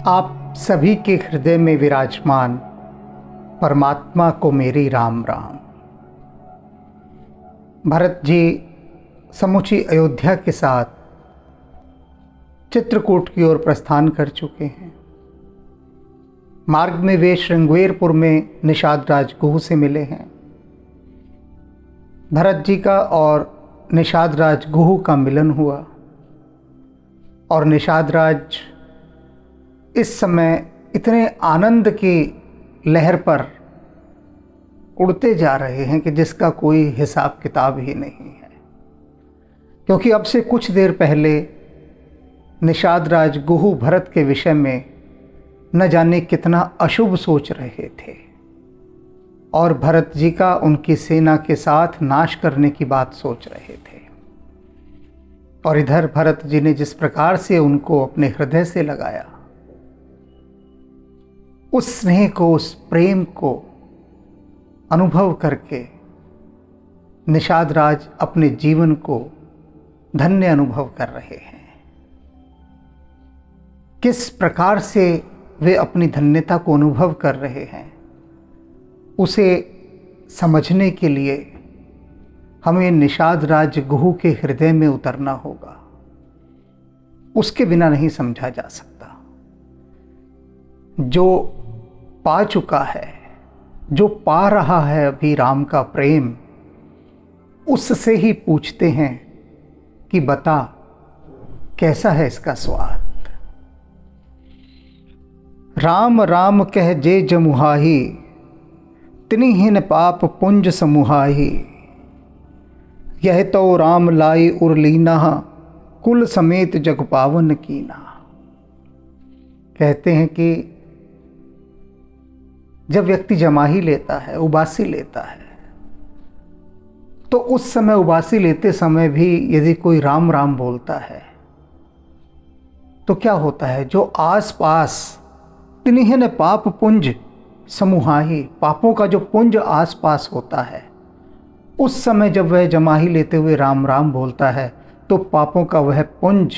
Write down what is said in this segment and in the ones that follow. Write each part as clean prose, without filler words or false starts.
आप सभी के हृदय में विराजमान परमात्मा को मेरी राम राम। भरत जी समूची अयोध्या के साथ चित्रकूट की ओर प्रस्थान कर चुके हैं। मार्ग में वे श्रृंगवेरपुर में निषाद राज गुह से मिले हैं। भरत जी का और निषाद राज गुह का मिलन हुआ और निषाद राज इस समय इतने आनंद की लहर पर उड़ते जा रहे हैं कि जिसका कोई हिसाब किताब ही नहीं है। क्योंकि अब से कुछ देर पहले निषाद राज गुह भरत के विषय में न जाने कितना अशुभ सोच रहे थे और भरत जी का उनकी सेना के साथ नाश करने की बात सोच रहे थे। और इधर भरत जी ने जिस प्रकार से उनको अपने हृदय से लगाया, उस स्नेह को, उस प्रेम को अनुभव करके निषाद राज अपने जीवन को धन्य अनुभव कर रहे हैं। किस प्रकार से वे अपनी धन्यता को अनुभव कर रहे हैं, उसे समझने के लिए हमें निषाद राज गुह के हृदय में उतरना होगा। उसके बिना नहीं समझा जा सकता। जो पा चुका है, जो पा रहा है अभी राम का प्रेम, उससे ही पूछते हैं कि बता कैसा है इसका स्वाद। राम राम कह जे जमुहाही, तिनिहिन पाप पुंज समुहाही। यह तो राम लाई उर्लीना, कुल समेत जग पावन कीना। कहते हैं कि जब व्यक्ति जमाही लेता है, उबासी लेता है, तो उस समय उबासी लेते समय भी यदि कोई राम राम बोलता है तो क्या होता है, जो आस पास तिन्हिन पाप पुंज समूहाही, पापों का जो पुंज आस पास होता है, उस समय जब वह जमाही लेते हुए राम राम बोलता है तो पापों का वह पुंज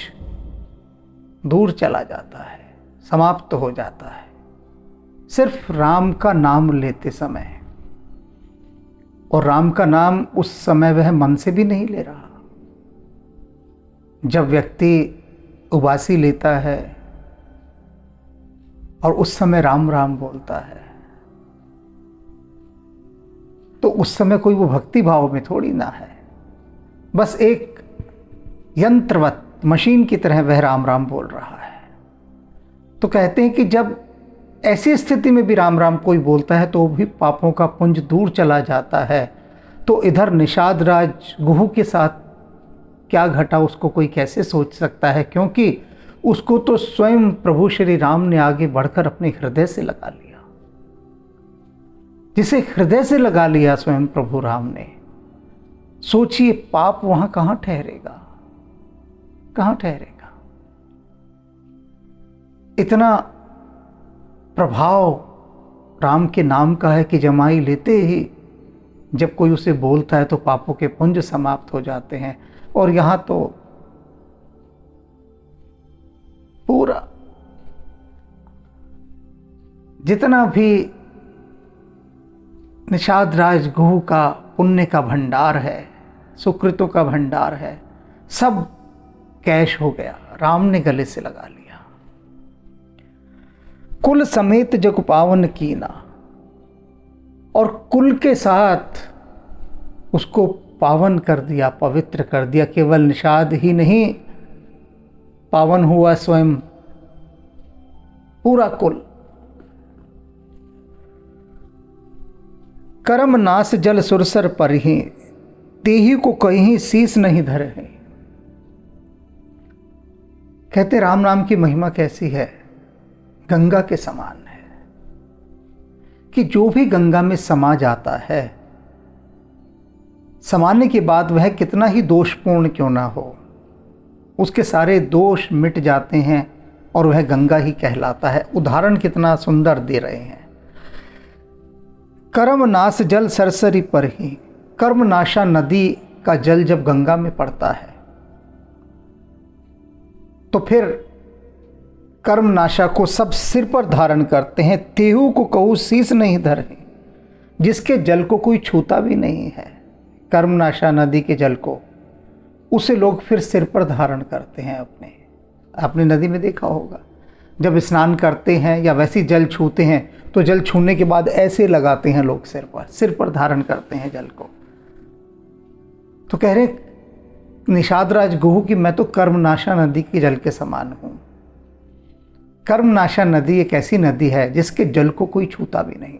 दूर चला जाता है, समाप्त हो जाता है। सिर्फ राम का नाम लेते समय, और राम का नाम उस समय वह मन से भी नहीं ले रहा। जब व्यक्ति उबासी लेता है और उस समय राम राम बोलता है तो उस समय कोई वो भक्ति भाव में थोड़ी ना है, बस एक यंत्रवत मशीन की तरह वह राम राम बोल रहा है। तो कहते हैं कि जब ऐसी स्थिति में भी राम राम कोई बोलता है तो भी पापों का पुंज दूर चला जाता है। तो इधर निषाद राज गुह के साथ क्या घटा, उसको कोई कैसे सोच सकता है, क्योंकि उसको तो स्वयं प्रभु श्री राम ने आगे बढ़कर अपने हृदय से लगा लिया। जिसे हृदय से लगा लिया स्वयं प्रभु राम ने, सोचिए पाप वहां कहां ठहरेगा, कहां ठहरेगा। इतना प्रभाव राम के नाम का है कि जमाई लेते ही जब कोई उसे बोलता है तो पापों के पुंज समाप्त हो जाते हैं। और यहां तो पूरा जितना भी निषाद राज गुह का पुण्य का भंडार है, सुकृतों का भंडार है, सब कैश हो गया, राम ने गले से लगा लिया। कुल समेत जग पावन कीना, और कुल के साथ उसको पावन कर दिया, पवित्र कर दिया। केवल निषाद ही नहीं पावन हुआ, स्वयं पूरा कुल। कर्म नाश जल सुरसर पर ही, तेही को कहीं शीस नहीं धरे हैं। कहते राम नाम की महिमा कैसी है, गंगा के समान है कि जो भी गंगा में समा जाता है, समाने के बाद वह कितना ही दोषपूर्ण क्यों ना हो, उसके सारे दोष मिट जाते हैं और वह गंगा ही कहलाता है। उदाहरण कितना सुंदर दे रहे हैं। कर्म नाश जल सरसरी पर ही, कर्म नाशा नदी का जल जब गंगा में पड़ता है तो फिर कर्मनाशा को सब सिर पर धारण करते हैं, तेहू को कहू शीस नहीं धरे, जिसके जल को कोई छूता भी नहीं है। कर्मनाशा नदी के जल को उसे लोग फिर सिर पर धारण करते हैं अपने। आपने नदी में देखा होगा, जब स्नान करते हैं या वैसी जल छूते हैं तो जल छूने के बाद ऐसे लगाते हैं लोग सिर पर धारण करते हैं जल को। तो कह रहे निषाद राज गुहू कि मैं तो कर्मनाशा नदी के जल के समान हूं। कर्मनाशा नदी एक ऐसी नदी है जिसके जल को कोई छूता भी नहीं।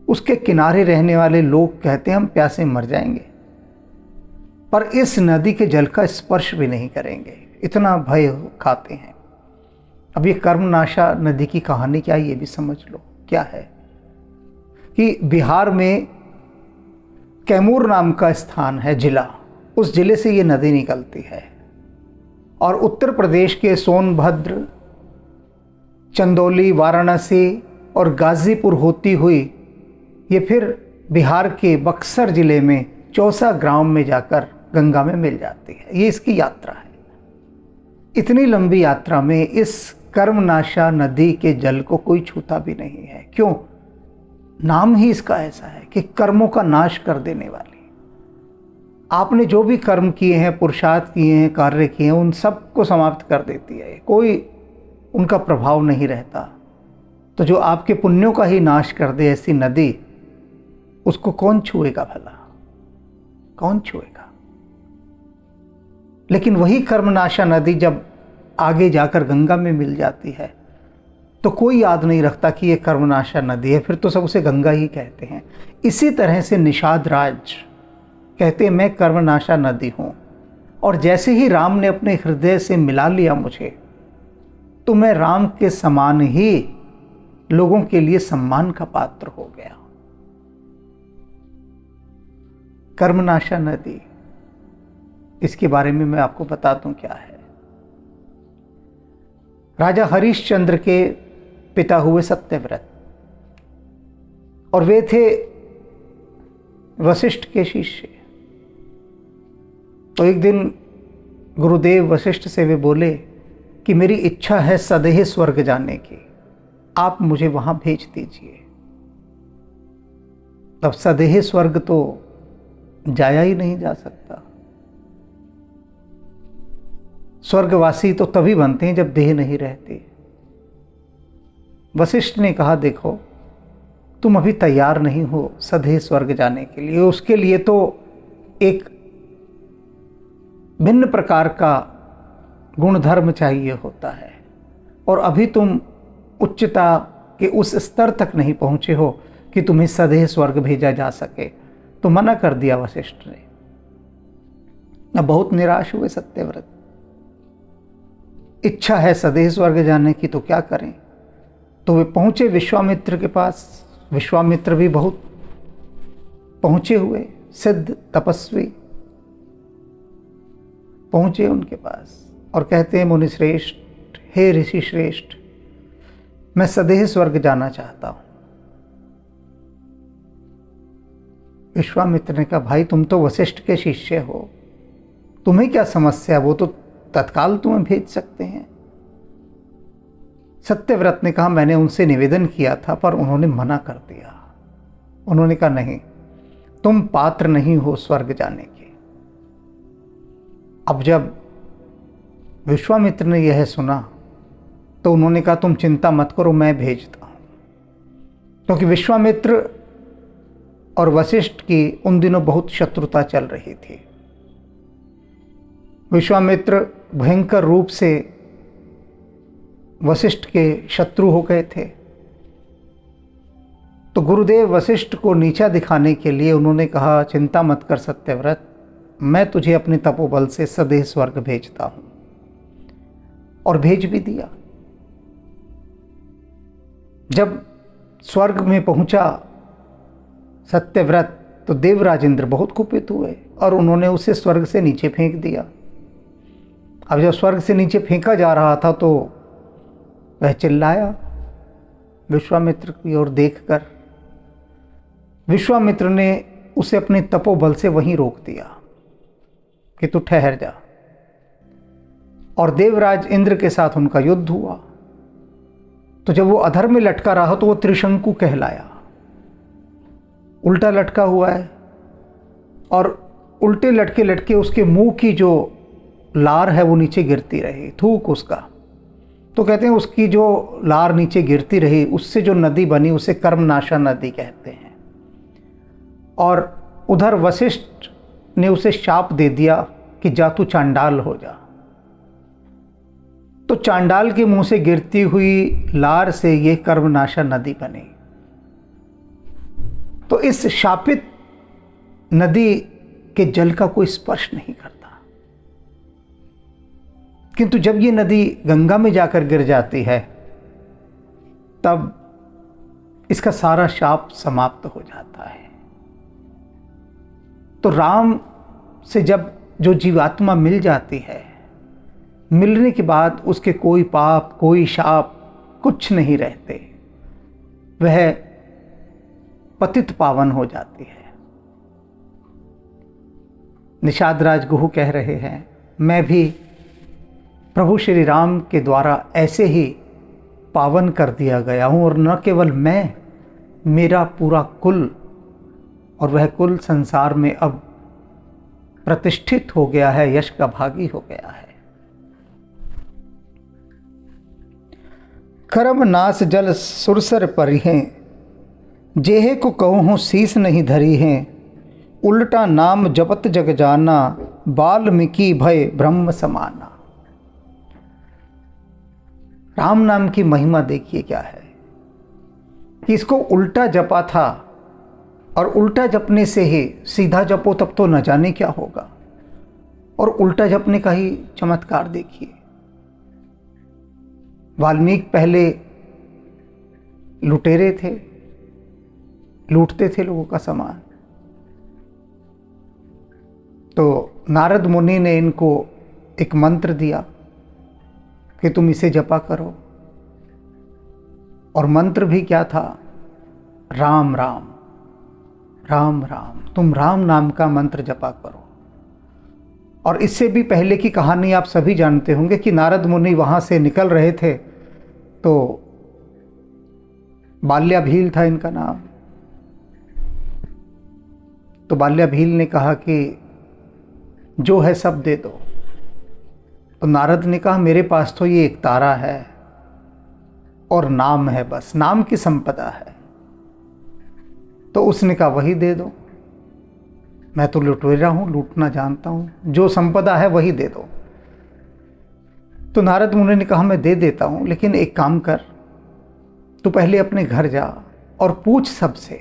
उसके किनारे रहने वाले लोग कहते हैं हम प्यासे मर जाएंगे, पर इस नदी के जल का स्पर्श भी नहीं करेंगे, इतना भय खाते हैं। अब ये कर्मनाशा नदी की कहानी क्या है ये भी समझ लो। क्या है कि बिहार में कैमूर नाम का स्थान है, जिला, उस जिले से ये नदी निकलती है और उत्तर प्रदेश के सोनभद्र, चंदौली, वाराणसी और गाजीपुर होती हुई ये फिर बिहार के बक्सर जिले में चौसा ग्राम में जाकर गंगा में मिल जाती है। ये इसकी यात्रा है। इतनी लंबी यात्रा में इस कर्मनाशा नदी के जल को कोई छूता भी नहीं है। क्यों? नाम ही इसका ऐसा है कि कर्मों का नाश कर देने वाली। आपने जो भी कर्म किए हैं, पुरुषार्थ किए हैं, कार्य किए हैं, उन सब को समाप्त कर देती है, कोई उनका प्रभाव नहीं रहता। तो जो आपके पुण्यों का ही नाश कर दे ऐसी नदी, उसको कौन छुएगा भला? कौन छुएगा? लेकिन वही कर्मनाशा नदी जब आगे जाकर गंगा में मिल जाती है तो कोई याद नहीं रखता कि ये कर्मनाशा नदी है, फिर तो सब उसे गंगा ही कहते हैं। इसी तरह से निषाद राज कहते हैं मैं कर्मनाशा नदी हूँ, और जैसे ही राम ने अपने हृदय से मिला लिया मुझे, तो मैं राम के समान ही लोगों के लिए सम्मान का पात्र हो गया। कर्मनाशा नदी, इसके बारे में मैं आपको बता दूं क्या है। राजा हरिश्चंद्र के पिता हुए सत्यव्रत, और वे थे वशिष्ठ के शिष्य। तो एक दिन गुरुदेव वशिष्ठ से वे बोले कि मेरी इच्छा है सदेह स्वर्ग जाने की, आप मुझे वहां भेज दीजिए। तब सदेह स्वर्ग तो जाया ही नहीं जा सकता। स्वर्गवासी तो तभी बनते हैं जब देह नहीं रहती। वशिष्ठ ने कहा देखो, तुम अभी तैयार नहीं हो सदेह स्वर्ग जाने के लिए, उसके लिए तो एक भिन्न प्रकार का गुणधर्म चाहिए होता है, और अभी तुम उच्चता के उस स्तर तक नहीं पहुंचे हो कि तुम्हें सदेह स्वर्ग भेजा जा सके। तो मना कर दिया वशिष्ठ ने। अब बहुत निराश हुए सत्यव्रत। इच्छा है सदेह स्वर्ग जाने की, तो क्या करें? तो वे पहुंचे विश्वामित्र के पास। विश्वामित्र भी बहुत पहुंचे हुए सिद्ध तपस्वी पहुंचे उनके पास और कहते हैं मुनि श्रेष्ठ, हे ऋषि श्रेष्ठ, मैं सदेह स्वर्ग जाना चाहता हूं। विश्वामित्र ने कहा भाई तुम तो वशिष्ठ के शिष्य हो, तुम्हें क्या समस्या, वो तो तत्काल तुम्हें भेज सकते हैं। सत्यव्रत ने कहा मैंने उनसे निवेदन किया था पर उन्होंने मना कर दिया। उन्होंने कहा नहीं, तुम पात्र नहीं हो स्वर्ग जाने के। अब जब विश्वामित्र ने यह सुना तो उन्होंने कहा तुम चिंता मत करो, मैं भेजता हूं। क्योंकि विश्वामित्र और वशिष्ठ की उन दिनों बहुत शत्रुता चल रही थी। विश्वामित्र भयंकर रूप से वशिष्ठ के शत्रु हो गए थे। तो गुरुदेव वशिष्ठ को नीचा दिखाने के लिए उन्होंने कहा चिंता मत कर सत्यव्रत, मैं तुझे अपने तपोबल से सदेह स्वर्ग भेजता हूं। और भेज भी दिया। जब स्वर्ग में पहुंचा सत्यव्रत तो देवराज इंद्र बहुत कुपित हुए और उन्होंने उसे स्वर्ग से नीचे फेंक दिया। अब जब स्वर्ग से नीचे फेंका जा रहा था तो वह चिल्लाया विश्वामित्र की ओर देखकर। विश्वामित्र ने उसे अपने तपोबल से वहीं रोक दिया कि तू ठहर जा। और देवराज इंद्र के साथ उनका युद्ध हुआ। तो जब वो अधर में लटका रहा तो वो त्रिशंकु कहलाया। उल्टा लटका हुआ है और उल्टे लटके लटके उसके मुंह की जो लार है वो नीचे गिरती रही, थूक उसका। तो कहते हैं उसकी जो लार नीचे गिरती रही उससे जो नदी बनी उसे कर्मनाशा नदी कहते हैं। और उधर वशिष्ठ ने उसे शाप दे दिया कि जा तू चांडाल हो जा। तो चांडाल के मुंह से गिरती हुई लार से ये कर्मनाशा नदी बनी। तो इस शापित नदी के जल का कोई स्पर्श नहीं करता, किंतु जब ये नदी गंगा में जाकर गिर जाती है तब इसका सारा शाप समाप्त हो जाता है। तो राम से जब जो जीवात्मा मिल जाती है, मिलने के बाद उसके कोई पाप कोई शाप कुछ नहीं रहते, वह पतित पावन हो जाती है। निषाद राज गुहू कह रहे हैं, मैं भी प्रभु श्री राम के द्वारा ऐसे ही पावन कर दिया गया हूँ, और न केवल मैं, मेरा पूरा कुल, और वह कुल संसार में अब प्रतिष्ठित हो गया है, यश का भागी हो गया है। करम नास जल सुरसर परिहें, जेहे को कहूँ शीस नहीं धरी हैं, उल्टा नाम जपत जग जाना, वाल्मीकि भय ब्रह्म समाना। राम नाम की महिमा देखिए क्या है कि इसको उल्टा जपा था, और उल्टा जपने से ही सीधा जपो तब तो न जाने क्या होगा, और उल्टा जपने का ही चमत्कार देखिए। वाल्मीकि पहले लुटेरे थे, लूटते थे लोगों का सामान, तो नारद मुनि ने इनको एक मंत्र दिया कि तुम इसे जपा करो, और मंत्र भी क्या था? राम राम राम राम, तुम राम नाम का मंत्र जपा करो। और इससे भी पहले की कहानी आप सभी जानते होंगे कि नारद मुनि वहाँ से निकल रहे थे, तो बाल्याभील था इनका नाम। तो बाल्याभील ने कहा कि जो है सब दे दो। तो नारद ने कहा मेरे पास तो ये एक तारा है और नाम है, बस नाम की संपदा है। तो उसने कहा वही दे दो, मैं तो लुटेरा हूँ, लूटना जानता हूँ, जो संपदा है वही दे दो। तो नारद मुनि ने कहा मैं दे देता हूँ, लेकिन एक काम कर, तू पहले अपने घर जा और पूछ सबसे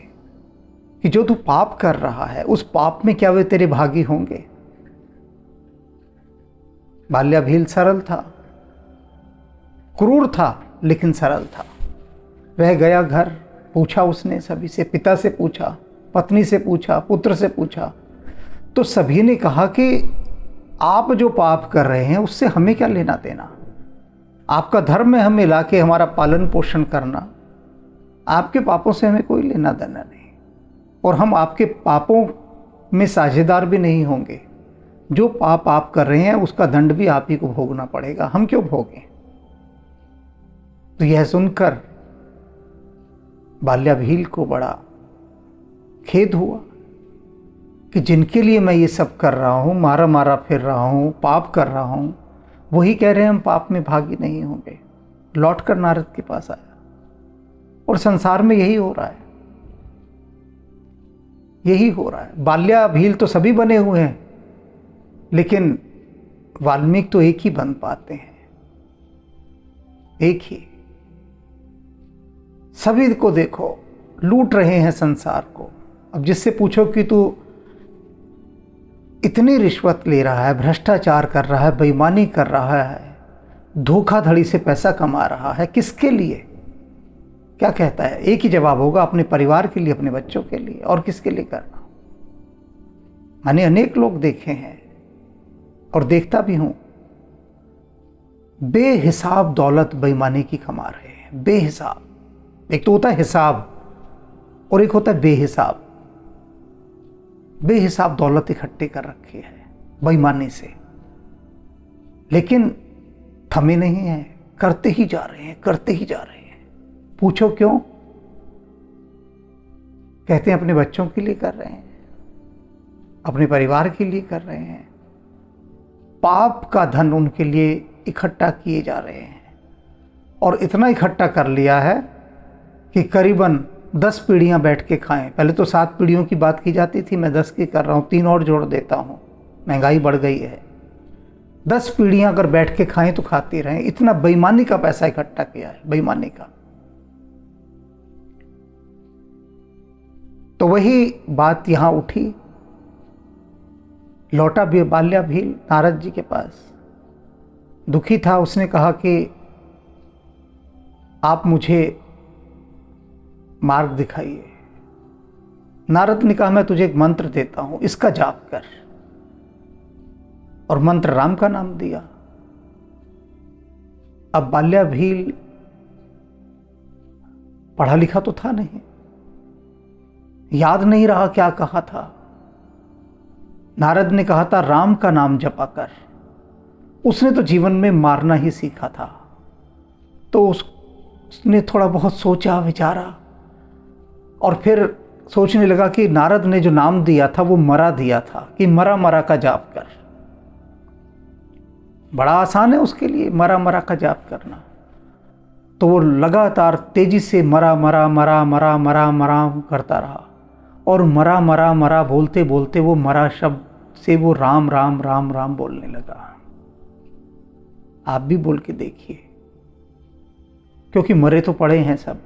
कि जो तू पाप कर रहा है उस पाप में क्या वे तेरे भागी होंगे। बाल्याभील सरल था, क्रूर था, लेकिन सरल था। वह गया घर, पूछा उसने सभी से, पिता से पूछा, पत्नी से पूछा, पुत्र से पूछा। तो सभी ने कहा कि आप जो पाप कर रहे हैं उससे हमें क्या लेना देना, आपका धर्म है हमें लाके हमारा पालन पोषण करना, आपके पापों से हमें कोई लेना देना नहीं, और हम आपके पापों में साझेदार भी नहीं होंगे। जो पाप आप कर रहे हैं उसका दंड भी आप ही को भोगना पड़ेगा, हम क्यों भोगें। तो यह सुनकर बाल्याभील को बड़ा खेद हुआ कि जिनके लिए मैं ये सब कर रहा हूँ, मारा मारा फिर रहा हूँ, पाप कर रहा हूँ, वही कह रहे हैं हम पाप में भागी नहीं होंगे। लौट कर नारद के पास आया, और संसार में यही हो रहा है, यही हो रहा है। बाल्याभील तो सभी बने हुए हैं, लेकिन वाल्मीकि तो एक ही बन पाते हैं, एक ही। सभी को देखो लूट रहे हैं संसार को। अब जिससे पूछो कि तू इतनी रिश्वत ले रहा है, भ्रष्टाचार कर रहा है, बेईमानी कर रहा है, धोखाधड़ी से पैसा कमा रहा है, किसके लिए? क्या कहता है? एक ही जवाब होगा, अपने परिवार के लिए, अपने बच्चों के लिए, और किसके लिए करना। मैंने अनेक लोग देखे हैं और देखता भी हूं, बेहिसाब दौलत बेईमानी की कमा रहे हैं, बेहिसाब। एक तो होता है हिसाब और एक होता है बेहिसाब। बेहिसाब दौलत इकट्ठी कर रखी है बेईमानी से, लेकिन थमे नहीं है, करते ही जा रहे हैं, करते ही जा रहे हैं। पूछो क्यों? कहते हैं अपने बच्चों के लिए कर रहे हैं, अपने परिवार के लिए कर रहे हैं। पाप का धन उनके लिए इकट्ठा किए जा रहे हैं, और इतना इकट्ठा कर लिया है कि करीबन 10 पीढ़ियां बैठ के खाएं। पहले तो 7 पीढ़ियों की बात की जाती थी, मैं 10 की कर रहा हूँ, 3 और जोड़ देता हूँ, महंगाई बढ़ गई है। 10 पीढ़ियां अगर बैठ के खाएं तो खाते रहें। इतना बेईमानी का पैसा इकट्ठा किया है, बेईमानी का। तो वही बात यहां उठी। लौटा भी बाल्या भील नारद जी के पास, दुखी था। उसने कहा कि आप मुझे मार्ग दिखाइए। नारद ने कहा मैं तुझे एक मंत्र देता हूं, इसका जाप कर। और मंत्र राम का नाम दिया। अब बाल्या भील पढ़ा लिखा तो था नहीं, याद नहीं रहा क्या कहा था। नारद ने कहा था राम का नाम जपा कर। उसने तो जीवन में मारना ही सीखा था। तो उसने थोड़ा बहुत सोचा विचारा, और फिर सोचने लगा कि नारद ने जो नाम दिया था वो मरा दिया था, कि मरा मरा का जाप कर। बड़ा आसान है उसके लिए मरा मरा का जाप करना। तो वो लगातार तेजी से मरा मरा मरा मरा मरा मरा करता रहा, और मरा मरा मरा बोलते बोलते वो मरा शब्द से वो राम राम राम राम बोलने लगा। आप भी बोल के देखिए, क्योंकि मरे तो पड़े हैं सब,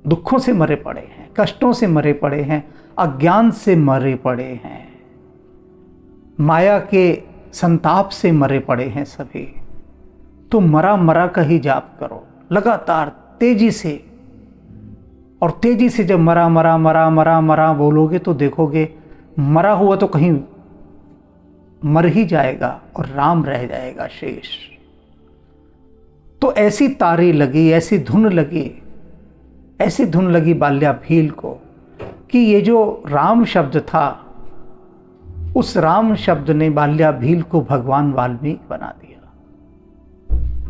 दुखों से मरे पड़े हैं, कष्टों से मरे पड़े हैं, अज्ञान से मरे पड़े हैं, माया के संताप से मरे पड़े हैं सभी। तो मरा मरा का ही जाप करो लगातार तेजी से। और तेजी से जब मरा मरा मरा मरा मरा बोलोगे तो देखोगे मरा हुआ तो कहीं मर ही जाएगा और राम रह जाएगा शेष। तो ऐसी तारी लगी, ऐसी धुन लगी बाल्या भील को कि ये जो राम शब्द था, उस राम शब्द ने बाल्या भील को भगवान वाल्मीकि बना दिया।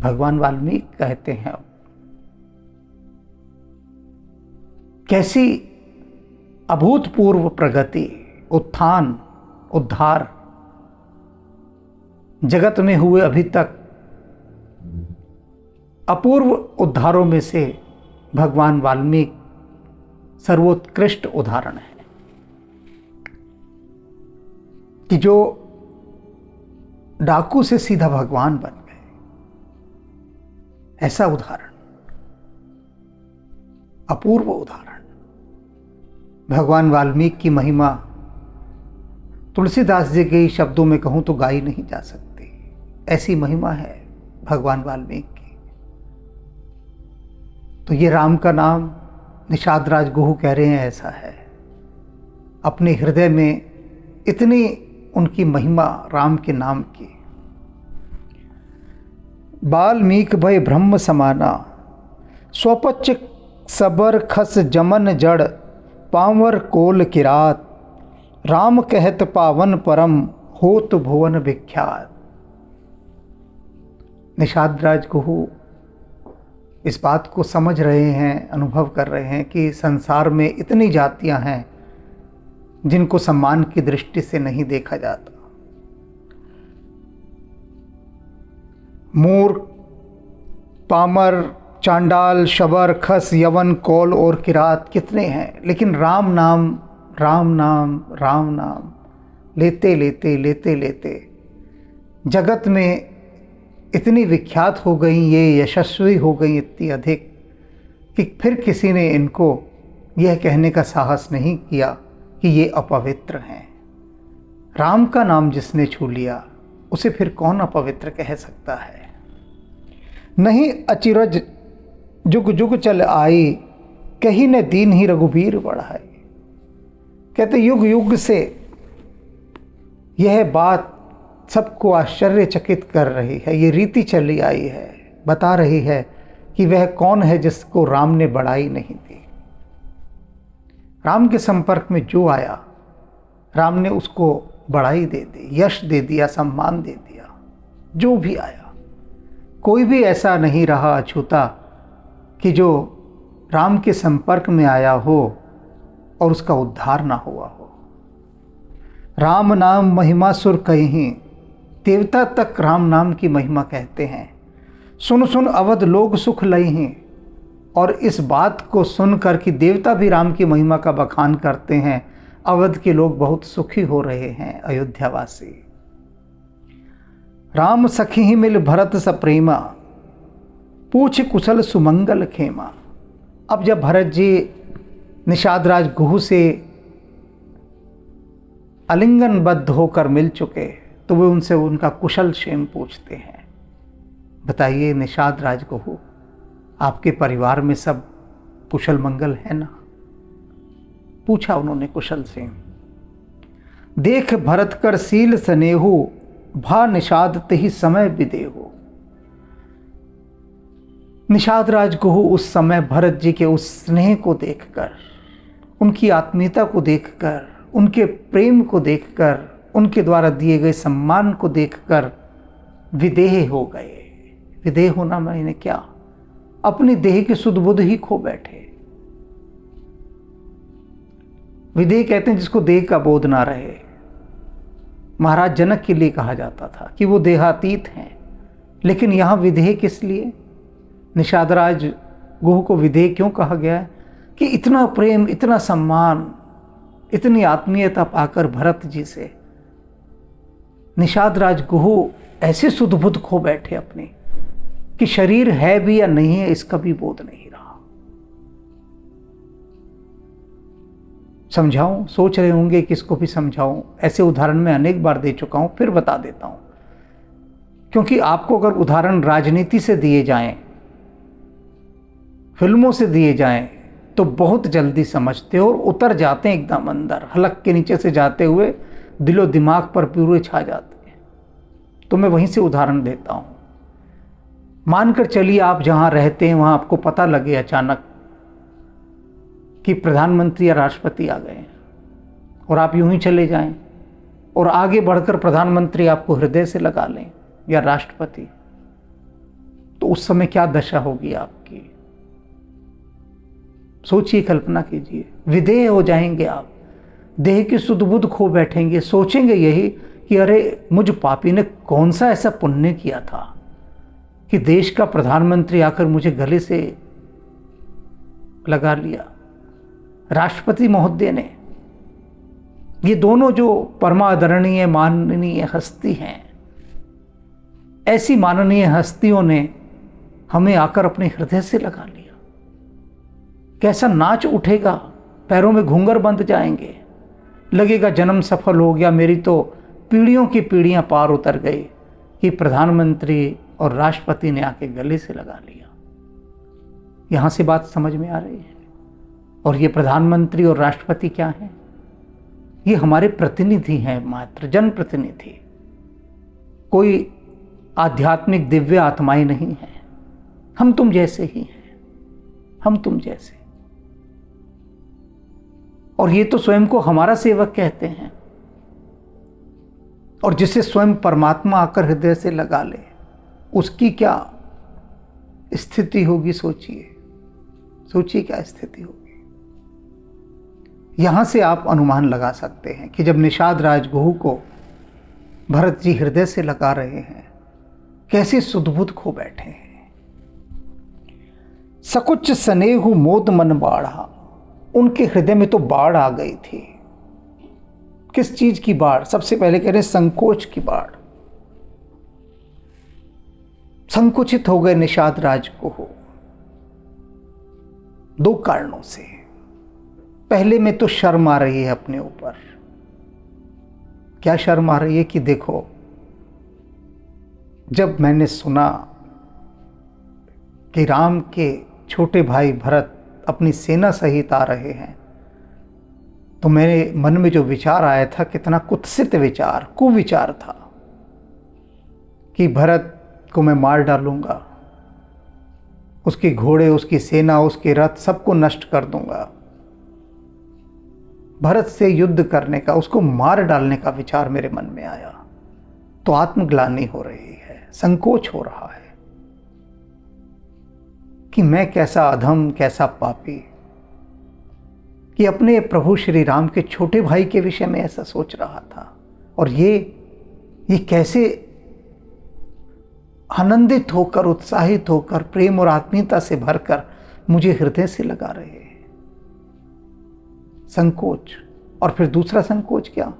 भगवान वाल्मीकि कहते हैं कैसी अभूतपूर्व प्रगति, उत्थान, उद्धार जगत में हुए अभी तक अपूर्व उद्धारों में से भगवान वाल्मीकि सर्वोत्कृष्ट उदाहरण है। कि जो डाकू से सीधा भगवान बन गए, ऐसा उदाहरण, अपूर्व उदाहरण। भगवान वाल्मीकि की महिमा तुलसीदास जी के शब्दों में कहूं तो गाई नहीं जा सकती, ऐसी महिमा है भगवान वाल्मीकि की। तो ये राम का नाम निषाद राज गुहू कह रहे हैं ऐसा है। अपने हृदय में इतनी उनकी महिमा राम के नाम की। वाल्मीकि भय ब्रह्म समाना, स्वपच सबर खस जमन जड़, पावर कोल किरात, राम कहत पावन परम, होत भुवन विख्यात। निषाद राज गुहू इस बात को समझ रहे हैं, अनुभव कर रहे हैं कि संसार में इतनी जातियां हैं जिनको सम्मान की दृष्टि से नहीं देखा जाता। मूर्ख, पामर, चांडाल, शबर, खस, यवन, कौल और किरात कितने हैं, लेकिन राम नाम राम नाम राम नाम लेते लेते लेते लेते जगत में इतनी विख्यात हो गई, ये यशस्वी हो गई इतनी अधिक कि फिर किसी ने इनको यह कहने का साहस नहीं किया कि ये अपवित्र हैं। राम का नाम जिसने छू लिया उसे फिर कौन अपवित्र कह सकता है। नहीं अचिरज जुग जुग चल आई, कहीं ने दीन ही रघुबीर बढ़ाई। कहते युग युग से यह बात सबको आश्चर्यचकित कर रही है, ये रीति चली आई है, बता रही है कि वह कौन है जिसको राम ने बढ़ाई नहीं दी। राम के संपर्क में जो आया, राम ने उसको बढ़ाई दे दी, यश दे दिया, सम्मान दे दिया। जो भी आया, कोई भी ऐसा नहीं रहा अछूता कि जो राम के संपर्क में आया हो और उसका उद्धार ना हुआ हो। राम नाम महिमा सुर कहीं, देवता तक राम नाम की महिमा कहते हैं। सुन सुन अवध लोग सुख लहीं, और इस बात को सुनकर कि देवता भी राम की महिमा का बखान करते हैं, अवध के लोग बहुत सुखी हो रहे हैं। अयोध्यावासी राम सखी ही मिल भरत सप्रेमा, पूछ कुशल सुमंगल खेमा। अब जब भरत जी निषाद राज गुहू से आलिंगनबद्ध होकर मिल चुके तो वे उनसे उनका कुशल क्षेम पूछते हैं। बताइए निषाद राज गुहू, आपके परिवार में सब कुशल मंगल है ना? पूछा उन्होंने कुशल से। देख भरत कर सील स्नेहु, भा निषाद तेहि समय विदेहु। निषाद राज गुहू उस समय भरत जी के उस स्नेह को देखकर, उनकी आत्मीयता को देखकर, उनके प्रेम को देखकर, उनके द्वारा दिए गए सम्मान को देखकर विदेह हो गए। विदेह होना मैंने क्या, अपनी देह की सुध बुध ही खो बैठे। विदेह कहते हैं जिसको देह का बोध ना रहे। महाराज जनक के लिए कहा जाता था कि वो देहातीत हैं, लेकिन यहाँ विदेह किस लिए? निषाद राज गुहू को विदेह क्यों कहा गया है? कि इतना प्रेम, इतना सम्मान, इतनी आत्मीयता पाकर भरत जी से निषाद राज गुहू ऐसे सुध बुध खो बैठे अपनी, कि शरीर है भी या नहीं है इसका भी बोध नहीं रहा। समझाऊं? सोच रहे होंगे कि इसको भी समझाऊं। ऐसे उदाहरण मैं अनेक बार दे चुका हूं, फिर बता देता हूं, क्योंकि आपको अगर उदाहरण राजनीति से दिए जाएं, फिल्मों से दिए जाएं, तो बहुत जल्दी समझते हो और उतर जाते हैं एकदम अंदर, हलक के नीचे से जाते हुए दिलो दिमाग पर पूरे छा जाते हैं। तो मैं वहीं से उदाहरण देता हूं। मानकर चलिए आप जहां रहते हैं वहां आपको पता लगे अचानक कि प्रधानमंत्री या राष्ट्रपति आ गए हैं, और आप यूं ही चले जाएं और आगे बढ़कर प्रधानमंत्री आपको हृदय से लगा लें या राष्ट्रपति, तो उस समय क्या दशा होगी आपकी? सोचिए, कल्पना कीजिए। विदेह हो जाएंगे आप, देह की सुध बुध खो बैठेंगे, सोचेंगे यही कि अरे मुझ पापी ने कौन सा ऐसा पुण्य किया था कि देश का प्रधानमंत्री आकर मुझे गले से लगा लिया, राष्ट्रपति महोदय ने। ये दोनों जो परमादरणीय माननीय हस्ती हैं, ऐसी माननीय हस्तियों ने हमें आकर अपने हृदय से लगा लिया। कैसा नाच उठेगा, पैरों में घूंघर बंध जाएंगे, लगेगा जन्म सफल हो गया, मेरी तो पीढ़ियों की पीढ़ियां पार उतर गई कि प्रधानमंत्री और राष्ट्रपति ने आके गले से लगा लिया। यहां से बात समझ में आ रही है। और ये प्रधानमंत्री और राष्ट्रपति क्या हैं? ये हमारे प्रतिनिधि हैं, मात्र जनप्रतिनिधि, कोई आध्यात्मिक दिव्य आत्माएं नहीं हैं। हम तुम जैसे ही हैं, हम तुम जैसे। और ये तो स्वयं को हमारा सेवक कहते हैं, और जिसे स्वयं परमात्मा आकर हृदय से लगा ले, उसकी क्या स्थिति होगी? सोचिए, सोचिए क्या स्थिति होगी। यहां से आप अनुमान लगा सकते हैं कि जब निषाद राज गुहू को भरत जी हृदय से लगा रहे हैं, कैसे सुधबुध खो बैठे हैं। सकुच स्नेहु मोद मन बाढ़ा, उनके हृदय में तो बाढ़ आ गई थी। किस चीज की बाढ़? सबसे पहले कह रहे संकोच की बाढ़। संकुचित हो गए निषाद राज गुहू दो कारणों से। पहले में तो शर्म आ रही है अपने ऊपर। क्या शर्म आ रही है? कि देखो, जब मैंने सुना कि राम के छोटे भाई भरत अपनी सेना सहित आ रहे हैं, तो मेरे मन में जो विचार आया था, कितना कुत्सित विचार, कुविचार था कि भरत को मैं मार डालूंगा, उसके घोड़े, उसकी सेना, उसके रथ सबको नष्ट कर दूंगा। भरत से युद्ध करने का, उसको मार डालने का विचार मेरे मन में आया। तो आत्मग्लानि हो रही है, संकोच हो रहा है। कि मैं कैसा अधम, कैसा पापी, कि अपने प्रभु श्री राम के छोटे भाई के विषय में ऐसा सोच रहा था। और ये कैसे आनंदित होकर, उत्साहित होकर, प्रेम और आत्मीयता से भरकर मुझे हृदय से लगा रहे हैं। संकोच। और फिर दूसरा संकोच क्या,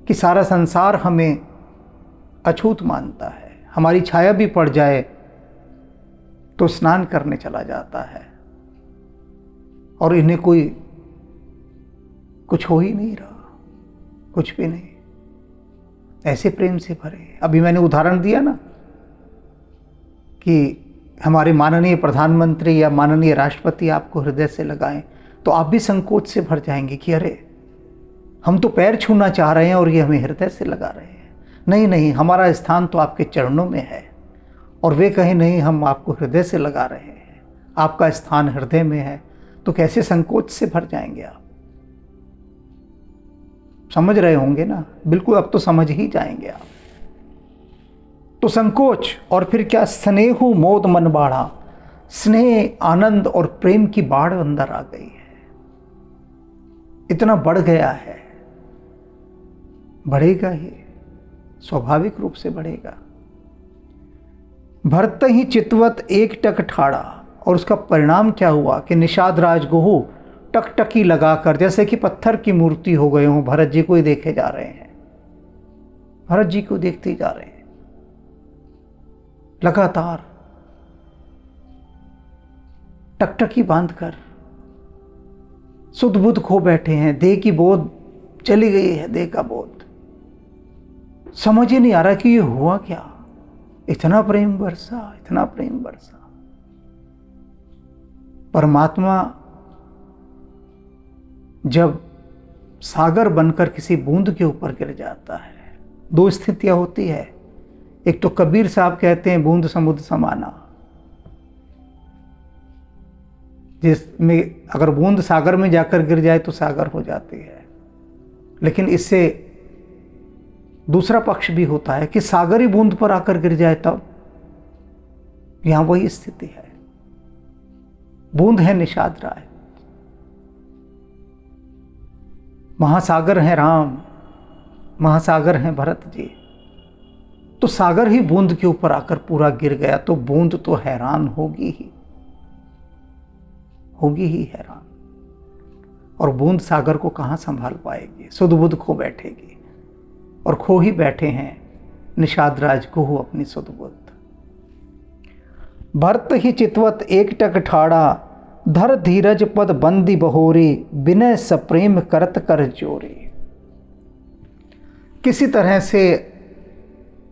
कि सारा संसार हमें अछूत मानता है, हमारी छाया भी पड़ जाए तो स्नान करने चला जाता है, और इन्हें कोई कुछ हो ही नहीं रहा, कुछ भी नहीं। ऐसे प्रेम से भरे। अभी मैंने उदाहरण दिया ना कि हमारे माननीय प्रधानमंत्री या माननीय राष्ट्रपति आपको हृदय से लगाएं, तो आप भी संकोच से भर जाएंगे कि अरे, हम तो पैर छूना चाह रहे हैं और ये हमें हृदय से लगा रहे हैं। नहीं नहीं, हमारा स्थान तो आपके चरणों में है। और वे कहें नहीं, हम आपको हृदय से लगा रहे हैं, आपका स्थान हृदय में है, तो कैसे संकोच से भर जाएंगे आप। समझ रहे होंगे ना? बिल्कुल, अब तो समझ ही जाएंगे आप। तो संकोच, और फिर क्या, स्नेहु मोद मन बाढ़ा। स्नेह, आनंद और प्रेम की बाढ़ अंदर आ गई है, इतना बढ़ गया है। बढ़ेगा ही, स्वाभाविक रूप से बढ़ेगा। भरत ही चितवत एक टक ठाड़ा। और उसका परिणाम क्या हुआ कि निषाद राज गुहु टकटकी लगाकर, जैसे कि पत्थर की मूर्ति हो गए हों, भरत जी को ही देखे जा रहे हैं, भरत जी को देखते ही जा रहे हैं। लगातार टकटकी बांधकर सुध बुध खो बैठे हैं। देह की बोध चली गई है, देह का बोध। समझ ही नहीं आ रहा कि ये हुआ क्या। इतना प्रेम बरसा, इतना प्रेम बरसा। परमात्मा जब सागर बनकर किसी बूंद के ऊपर गिर जाता है, दो स्थितियां होती है। एक तो कबीर साहब कहते हैं बूंद समुद्र समाना, जिसमें अगर बूंद सागर में जाकर गिर जाए तो सागर हो जाती है। लेकिन इससे दूसरा पक्ष भी होता है कि सागर ही बूंद पर आकर गिर जाए, तब यहां वही स्थिति है। बूंद है निषाद राय, महासागर हैं राम, महासागर हैं भरत जी। तो सागर ही बूंद के ऊपर आकर पूरा गिर गया, तो बूंद तो हैरान होगी ही हैरान। और बूंद सागर को कहां संभाल पाएगी, सुध बुध खो बैठेगी। और खो ही बैठे हैं निषाद राज को अपनी सुध बुध। भरत ही चितवत एक टक ठाड़ा, धर धीरज पद बंदी बहोरी, विनय सप्रेम करत कर जोरी। किसी तरह से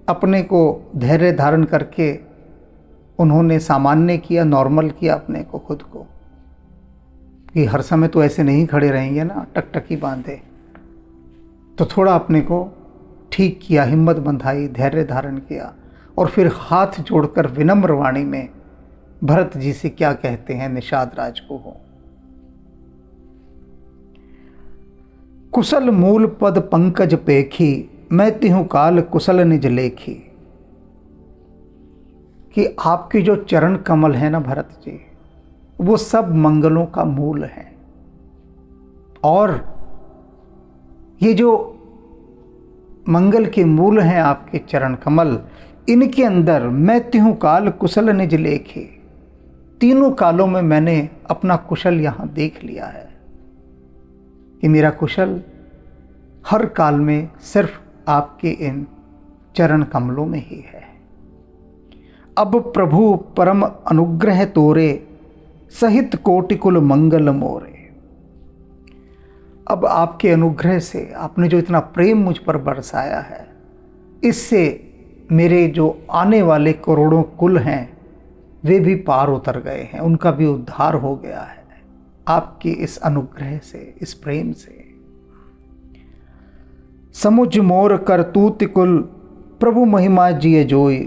अपने को धैर्य धारण करके उन्होंने सामान्य किया, नॉर्मल किया अपने को, खुद को, कि हर समय तो ऐसे नहीं खड़े रहेंगे ना, टकटकी बांधे। तो थोड़ा अपने को ठीक किया, हिम्मत बंधाई, धैर्य धारण किया। और फिर हाथ जोड़कर विनम्र वाणी में भरत जी से क्या कहते हैं निषाद राज को हो। कुशल मूल पद पंकज पेखी, मैं तिहु काल कुशल निज लेखी। कि आपके जो चरण कमल है ना भरत जी, वो सब मंगलों का मूल है। और ये जो मंगल के मूल हैं आपके चरण कमल, इनके अंदर मैं तिहु काल कुशल निज लेखी। तीनों कालों में मैंने अपना कुशल यहां देख लिया है कि मेरा कुशल हर काल में सिर्फ आपके इन चरण कमलों में ही है। अब प्रभु परम अनुग्रह तोरे, सहित कोटिकुल मंगल मोरे। अब आपके अनुग्रह से, आपने जो इतना प्रेम मुझ पर बरसाया है, इससे मेरे जो आने वाले करोड़ों कुल हैं वे भी पार उतर गए हैं, उनका भी उद्धार हो गया है आपके इस अनुग्रह से, इस प्रेम से। समुझ मोर करतूत कुल, प्रभु महिमा जिये जोई।